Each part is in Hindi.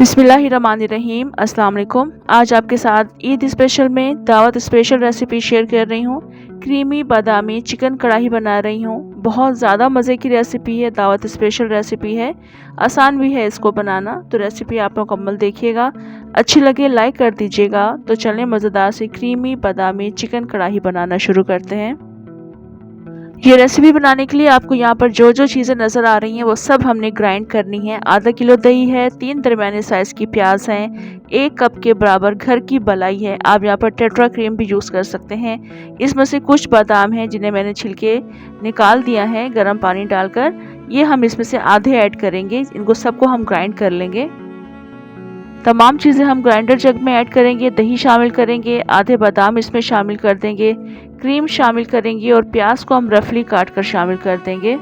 बिस्मिल्लाहिर्रहमानिर्रहीम अस्सलाम वालेकुम। आज आपके साथ ईद स्पेशल में दावत स्पेशल रेसिपी शेयर कर रही हूँ। क्रीमी बादामी चिकन कढ़ाई बना रही हूँ। बहुत ज़्यादा मज़े की रेसिपी है, दावत स्पेशल रेसिपी है, आसान भी है इसको बनाना। तो रेसिपी आप मुकम्मल देखिएगा, अच्छी लगे लाइक कर दीजिएगा। तो चलें मज़ेदार से क्रीमी बादामी चिकन कढ़ाई बनाना शुरू करते हैं। ये रेसिपी बनाने के लिए आपको यहाँ पर जो जो चीज़ें नज़र आ रही हैं वो सब हमने ग्राइंड करनी है। आधा किलो दही है, 3 दरमियाने साइज़ की प्याज हैं, 1 कप के बराबर घर की मलाई है। आप यहाँ पर टेट्रा क्रीम भी यूज़ कर सकते हैं। इसमें से कुछ बादाम हैं जिन्हें मैंने छिलके निकाल दिया है गर्म पानी डालकर। ये हम इसमें से आधे ऐड करेंगे, इनको सबको हम ग्राइंड कर लेंगे। तमाम चीज़ें हम ग्राइंडर जग में ऐड करेंगे। दही शामिल करेंगे, आधे बादाम इसमें शामिल कर देंगे, क्रीम शामिल करेंगे और प्याज को हम रफली काट कर शामिल कर देंगे।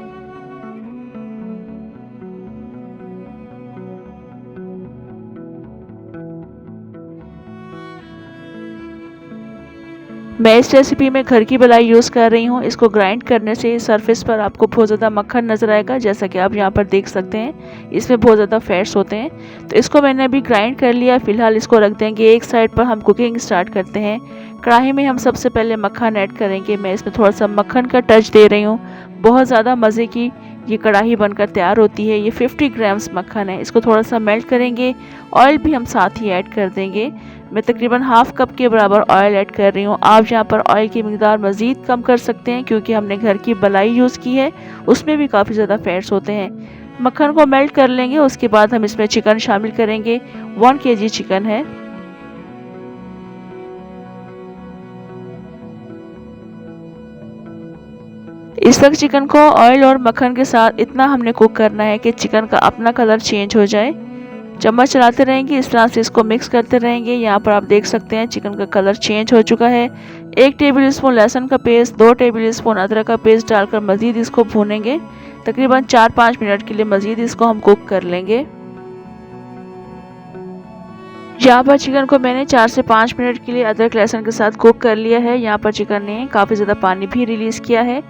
मैं इस रेसिपी में घर की मलाई यूज़ कर रही हूँ। इसको ग्राइंड करने से सरफेस पर आपको बहुत ज़्यादा मक्खन नज़र आएगा, जैसा कि आप यहाँ पर देख सकते हैं। इसमें बहुत ज़्यादा फैट्स होते हैं। तो इसको मैंने अभी ग्राइंड कर लिया। फ़िलहाल इसको रख देंगे एक साइड पर। हम कुकिंग स्टार्ट करते हैं। कढ़ाई में हम सबसे पहले मक्खन ऐड करेंगे। मैं इसमें थोड़ा सा मक्खन का टच दे रही हूँ। बहुत ज़्यादा मज़े की ये कढ़ाई बनकर तैयार होती है। ये 50 ग्राम्स मक्खन है। इसको थोड़ा सा मेल्ट करेंगे। ऑयल भी हम साथ ही ऐड कर देंगे। मैं तकरीबन हाफ कप के बराबर ऑयल ऐड कर रही हूँ। आप यहाँ पर ऑयल की मिकदार मज़ीद कम कर सकते हैं, क्योंकि हमने घर की मलाई यूज़ की है, उसमें भी काफ़ी ज़्यादा फैट्स होते हैं। मक्खन को मेल्ट कर लेंगे। उसके बाद हम इसमें चिकन शामिल करेंगे। 1 kg चिकन है। इस वक्त चिकन को ऑयल और मक्खन के साथ इतना हमने कुक करना है कि चिकन का अपना कलर चेंज हो जाए। चम्मच चलाते रहेंगे, इस तरह से इसको मिक्स करते रहेंगे। यहाँ पर आप देख सकते हैं चिकन का कलर चेंज हो चुका है। 1 टेबल स्पून लहसुन का पेस्ट, 2 टेबल स्पून अदरक का पेस्ट डालकर मज़ीद इसको भूनेंगे। तकरीबन 4-5 मिनट के लिए मज़ीद इसको हम कुक कर लेंगे। यहाँ पर चिकन को मैंने 4 से 5 मिनट के लिए अदरक लहसुन के साथ कुक कर लिया है। यहाँ पर चिकन ने काफ़ी ज़्यादा पानी भी रिलीज़ किया है।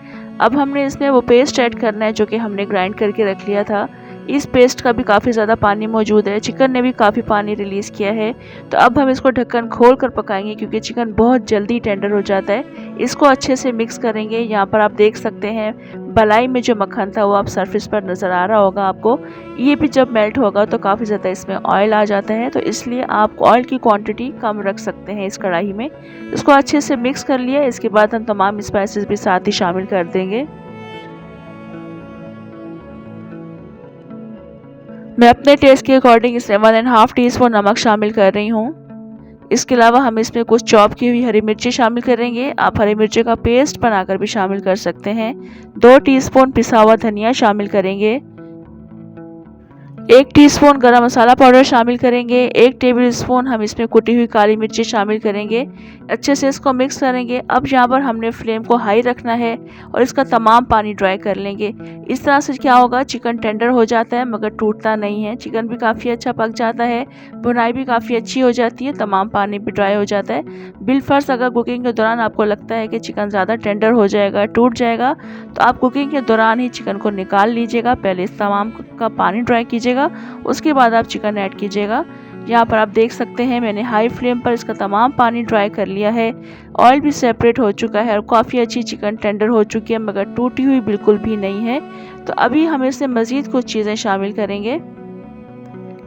अब हमने इसमें वो पेस्ट ऐड करना है जो कि हमने ग्राइंड करके रख लिया था। इस पेस्ट का भी काफ़ी ज़्यादा पानी मौजूद है। चिकन ने भी काफ़ी पानी रिलीज़ किया है। तो अब हम इसको ढक्कन खोल कर पकाएंगे, क्योंकि चिकन बहुत जल्दी टेंडर हो जाता है। इसको अच्छे से मिक्स करेंगे। यहाँ पर आप देख सकते हैं मलाई में जो मक्खन था वो आप सरफेस पर नज़र आ रहा होगा आपको। ये भी जब मेल्ट होगा तो काफ़ी ज़्यादा इसमें ऑयल आ जाता है, तो इसलिए आप ऑयल की क्वांटिटी कम रख सकते हैं इस कढ़ाई में। इसको अच्छे से मिक्स कर लिया। इसके बाद हम तमाम स्पाइसेस भी साथ ही शामिल कर देंगे। मैं अपने टेस्ट के अकॉर्डिंग इसमें 1.5 टीस्पून नमक शामिल कर रही हूँ। इसके अलावा हम इसमें कुछ चॉप की हुई हरी मिर्ची शामिल करेंगे। आप हरी मिर्ची का पेस्ट बनाकर भी शामिल कर सकते हैं। 2 टीस्पून पिसा हुआ धनिया शामिल करेंगे। 1 टीस्पून गरम मसाला पाउडर शामिल करेंगे। 1 टेबल स्पून हम इसमें कुटी हुई काली मिर्ची शामिल करेंगे। अच्छे से इसको मिक्स करेंगे। अब यहाँ पर हमने फ्लेम को हाई रखना है और इसका तमाम पानी ड्राई कर लेंगे। इस तरह से क्या होगा, चिकन टेंडर हो जाता है मगर टूटता नहीं है। चिकन भी काफ़ी अच्छा पक जाता है, भुनाई भी काफ़ी अच्छी हो जाती है, तमाम पानी भी ड्राई हो जाता है। बिलफर्ज अगर कुकिंग के दौरान आपको लगता है कि चिकन ज़्यादा टेंडर हो जाएगा, टूट जाएगा, तो आप कुकिंग के दौरान ही चिकन को निकाल लीजिएगा। पहले इस तमाम का पानी ड्राई कीजिएगा, उसके बाद आप चिकन ऐड कीजिएगा। यहाँ पर आप देख सकते हैं मैंने हाई फ्लेम पर इसका तमाम पानी ड्राई कर लिया है। ऑयल भी सेपरेट हो चुका है और काफ़ी अच्छी चिकन टेंडर हो चुकी है, मगर टूटी हुई बिल्कुल भी नहीं है। तो अभी हम इसमें मज़ीद कुछ चीज़ें शामिल करेंगे।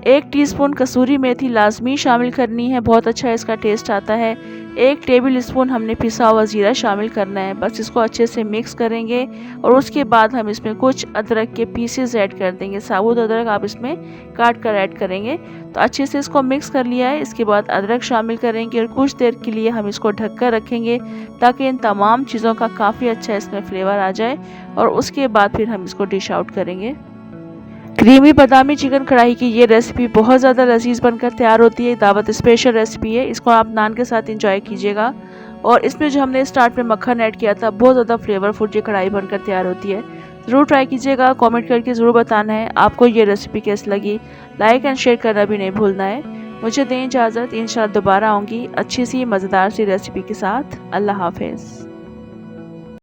1 टीस्पून कसूरी मेथी लाजमी शामिल करनी है, बहुत अच्छा इसका टेस्ट आता है। 1 टेबल स्पून हमने पिसा हुआ ज़ीरा शामिल करना है। बस इसको अच्छे से मिक्स करेंगे और उसके बाद हम इसमें कुछ अदरक के पीसेस ऐड कर देंगे। साबुत अदरक आप इसमें काट कर ऐड करेंगे। तो अच्छे से इसको मिक्स कर लिया है। इसके बाद अदरक शामिल करेंगे और कुछ देर के लिए हम इसको ढक कर रखेंगे, ताकि इन तमाम चीज़ों का काफ़ी अच्छा इसमें फ्लेवर आ जाए। और उसके बाद फिर हम इसको डिश आउट करेंगे। क्रीमी बादामी चिकन कढ़ाई की ये रेसिपी बहुत ज़्यादा लजीज बनकर तैयार होती है। दावत स्पेशल रेसिपी है, इसको आप नान के साथ इंजॉय कीजिएगा। और इसमें जो हमने स्टार्ट में मक्खन ऐड किया था, बहुत ज़्यादा फ्लेवरफुल ये कढ़ाई बनकर तैयार होती है। ज़रूर ट्राई कीजिएगा, कमेंट करके ज़रूर बताना है आपको ये रेसिपी कैसी लगी। लाइक एंड शेयर करना भी नहीं भूलना है। मुझे दें इजाज़त, इंशाल्लाह दोबारा आऊँगी अच्छी सी मज़ेदार सी रेसिपी के साथ। अल्लाह हाफिज़।